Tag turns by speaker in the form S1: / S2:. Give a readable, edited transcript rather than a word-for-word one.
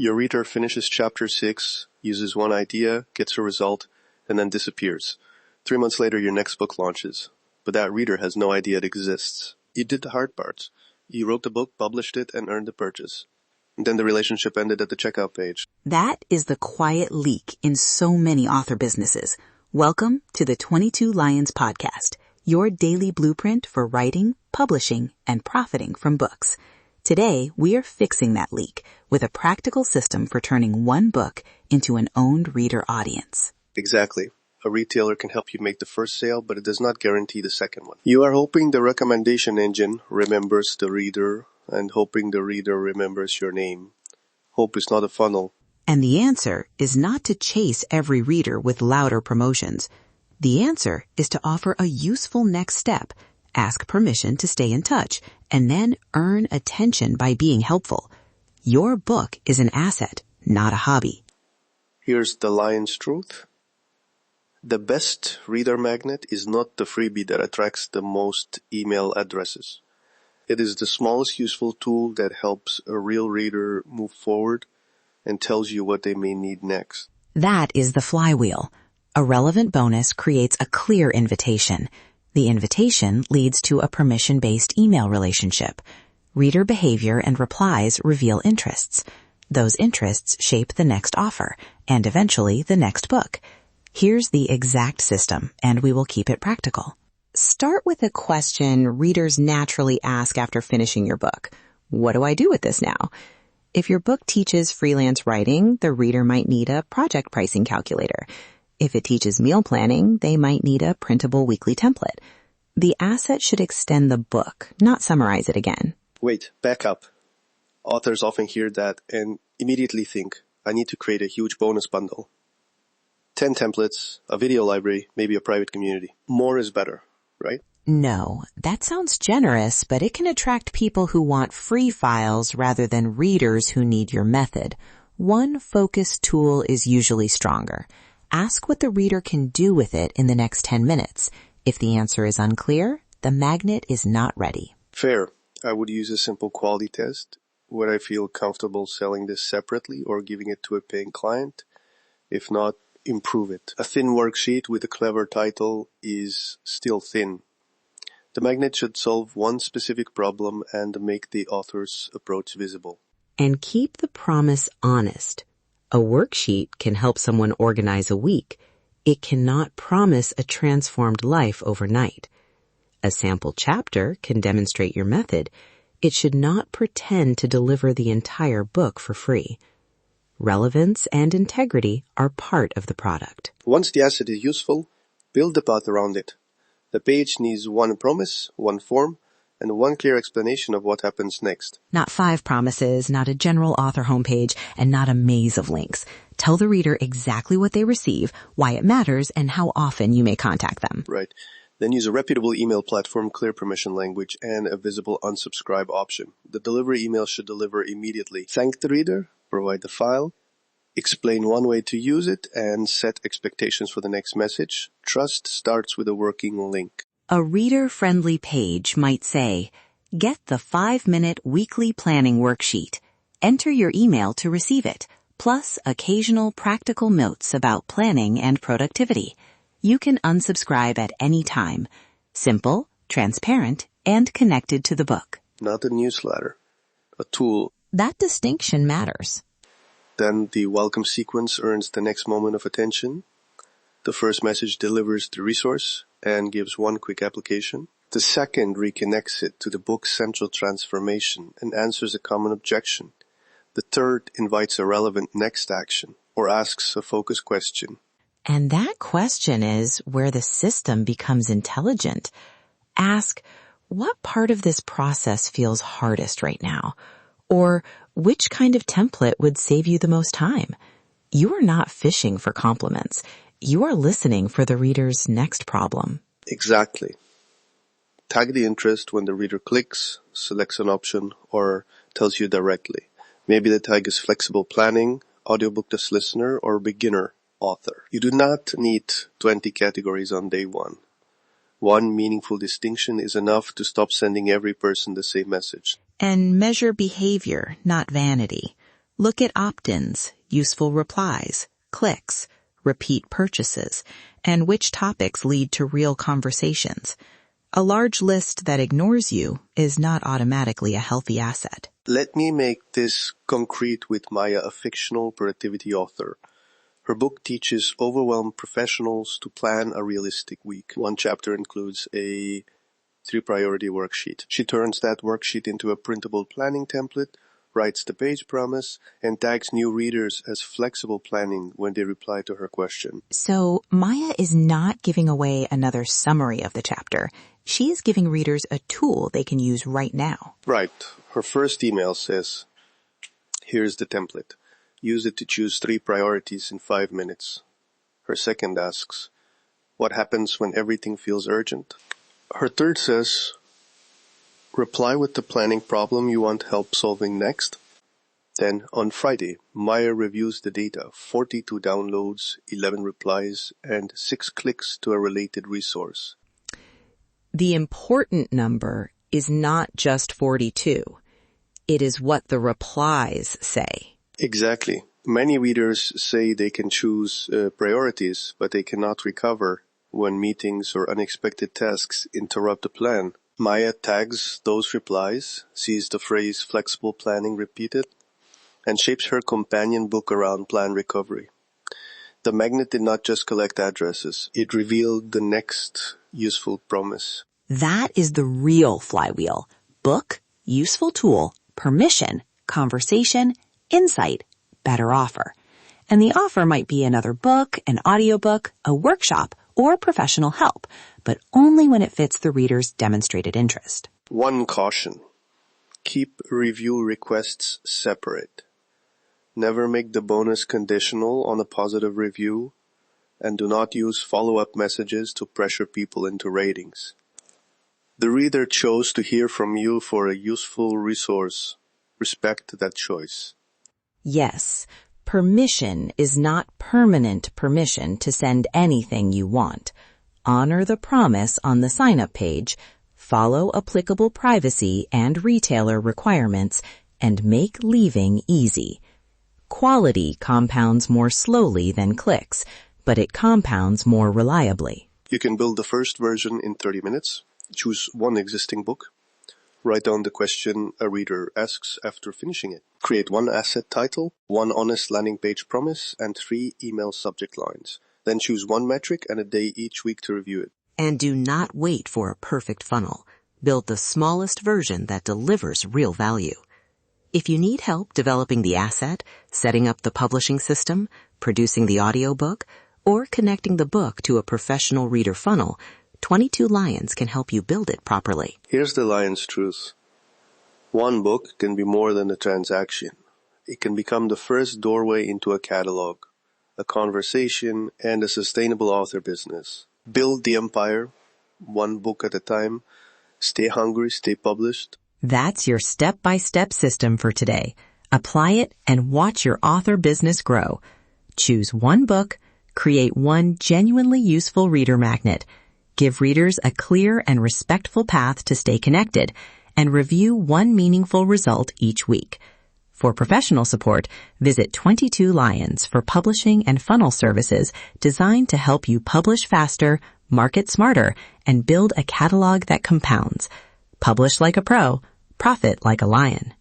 S1: Your reader finishes chapter 6, uses one idea, gets a result, and then disappears. 3 months later, your next book launches. But that reader has no idea it exists. You did the hard parts. You wrote the book, published it, and earned the purchase. And then the relationship ended at the checkout page.
S2: That is the quiet leak in so many author businesses. Welcome to the 22 Lions Podcast, your daily blueprint for writing, publishing, and profiting from books. Today, we are fixing that leak with a practical system for turning one book into an owned reader audience.
S1: Exactly. A retailer can help you make the first sale, but it does not guarantee the second one. You are hoping the recommendation engine remembers the reader and hoping the reader remembers your name. Hope is not a funnel.
S2: And the answer is not to chase every reader with louder promotions. The answer is to offer a useful next step, ask permission to stay in touch, and then earn attention by being helpful. Your book is an asset, not a hobby.
S1: Here's the lion's truth. The best reader magnet is not the freebie that attracts the most email addresses. It is the smallest useful tool that helps a real reader move forward and tells you what they may need next.
S2: That is the Flywheel. A relevant bonus creates a clear invitation. The invitation leads to a permission-based email relationship. Reader behavior and replies reveal interests. Those interests shape the next offer and eventually the next book. Here's the exact system, and we will keep it practical. Start with a question readers naturally ask after finishing your book. What do I do with this now? If your book teaches freelance writing, the reader might need a project pricing calculator. If it teaches meal planning, they might need a printable weekly template. The asset should extend the book, not summarize it again.
S1: Wait, back up. Authors often hear that and immediately think, I need to create a huge bonus bundle. 10 templates, a video library, maybe a private community. More is better, right?
S2: No, that sounds generous, but it can attract people who want free files rather than readers who need your method. One focused tool is usually stronger. Ask what the reader can do with it in the next 10 minutes. If the answer is unclear, the magnet is not ready.
S1: Fair. I would use a simple quality test. Would I feel comfortable selling this separately or giving it to a paying client? If not, improve it. A thin worksheet with a clever title is still thin. The magnet should solve one specific problem and make the author's approach visible.
S2: And keep the promise honest. A worksheet can help someone organize a week. It cannot promise a transformed life overnight. A sample chapter can demonstrate your method. It should not pretend to deliver the entire book for free. Relevance and integrity are part of the product.
S1: Once the asset is useful, build the path around it. The page needs one promise, one form, and one clear explanation of what happens next.
S2: Not 5 promises, not a general author homepage, and not a maze of links. Tell the reader exactly what they receive, why it matters, and how often you may contact them.
S1: Right. Then use a reputable email platform, clear permission language, and a visible unsubscribe option. The delivery email should deliver immediately. Thank the reader, provide the file, explain one way to use it, and set expectations for the next message. Trust starts with a working link.
S2: A reader-friendly page might say, get the 5-minute weekly planning worksheet. Enter your email to receive it, plus occasional practical notes about planning and productivity. You can unsubscribe at any time. Simple, transparent, and connected to the book.
S1: Not a newsletter, a tool.
S2: That distinction matters.
S1: Then the welcome sequence earns the next moment of attention. The first message delivers the resource and gives one quick application. The second reconnects it to the book's central transformation and answers a common objection. The third invites a relevant next action or asks a focused question.
S2: And that question is where the system becomes intelligent. Ask, what part of this process feels hardest right now? Or which kind of template would save you the most time? You are not fishing for compliments. You are listening for the reader's next problem.
S1: Exactly. Tag the interest when the reader clicks, selects an option, or tells you directly. Maybe the tag is flexible planning, audiobook this listener, or beginner author. You do not need 20 categories on day one. One meaningful distinction is enough to stop sending every person the same message.
S2: And measure behavior, not vanity. Look at opt-ins, useful replies, clicks, repeat purchases, and which topics lead to real conversations. A large list that ignores you is not automatically a healthy asset.
S1: Let me make this concrete with Maya, a fictional productivity author. Her book teaches overwhelmed professionals to plan a realistic week. One chapter includes a 3-priority worksheet. She turns that worksheet into a printable planning template, writes the page promise, and tags new readers as flexible planning when they reply to her question.
S2: So Maya is not giving away another summary of the chapter. She is giving readers a tool they can use right now.
S1: Right. Her first email says, "Here's the template. Use it to choose 3 priorities in 5 minutes." Her second asks, "What happens when everything feels urgent?" Her third says, "Reply with the planning problem you want help solving next." Then, on Friday, Maya reviews the data: 42 downloads, 11 replies, and 6 clicks to a related resource.
S2: The important number is not just 42. It is what the replies say.
S1: Exactly. Many readers say they can choose priorities, but they cannot recover when meetings or unexpected tasks interrupt the plan. Maya tags those replies, sees the phrase flexible planning repeated, and shapes her companion book around plan recovery. The magnet did not just collect addresses, it revealed the next useful promise.
S2: That is the real flywheel. Book, useful tool, permission, conversation, insight, better offer. And the offer might be another book, an audiobook, a workshop, or professional help, but only when it fits the reader's demonstrated interest.
S1: One caution: keep review requests separate. Never make the bonus conditional on a positive review, and do not use follow-up messages to pressure people into ratings. The reader chose to hear from you for a useful resource. Respect that choice.
S2: Yes, permission is not permanent permission to send anything you want. Honor the promise on the sign-up page, follow applicable privacy and retailer requirements, and make leaving easy. Quality compounds more slowly than clicks, but it compounds more reliably.
S1: You can build the first version in 30 minutes. Choose one existing book. Write down the question a reader asks after finishing it. Create one asset title, one honest landing page promise, and 3 email subject lines. Then choose one metric and a day each week to review it.
S3: And do not wait for a perfect funnel. Build the smallest version that delivers real value. If you need help developing the asset, setting up the publishing system, producing the audiobook, or connecting the book to a professional reader funnel, 22 Lions can help you build it properly.
S1: Here's the lion's truth. One book can be more than a transaction. It can become the first doorway into a catalog, a conversation, and a sustainable author business. Build the empire, one book at a time. Stay hungry, stay published.
S2: That's your step-by-step system for today. Apply it and watch your author business grow. Choose one book, create one genuinely useful reader magnet, give readers a clear and respectful path to stay connected, and review one meaningful result each week. For professional support, visit 22 Lions for publishing and funnel services designed to help you publish faster, market smarter, and build a catalog that compounds. Publish like a pro, profit like a lion.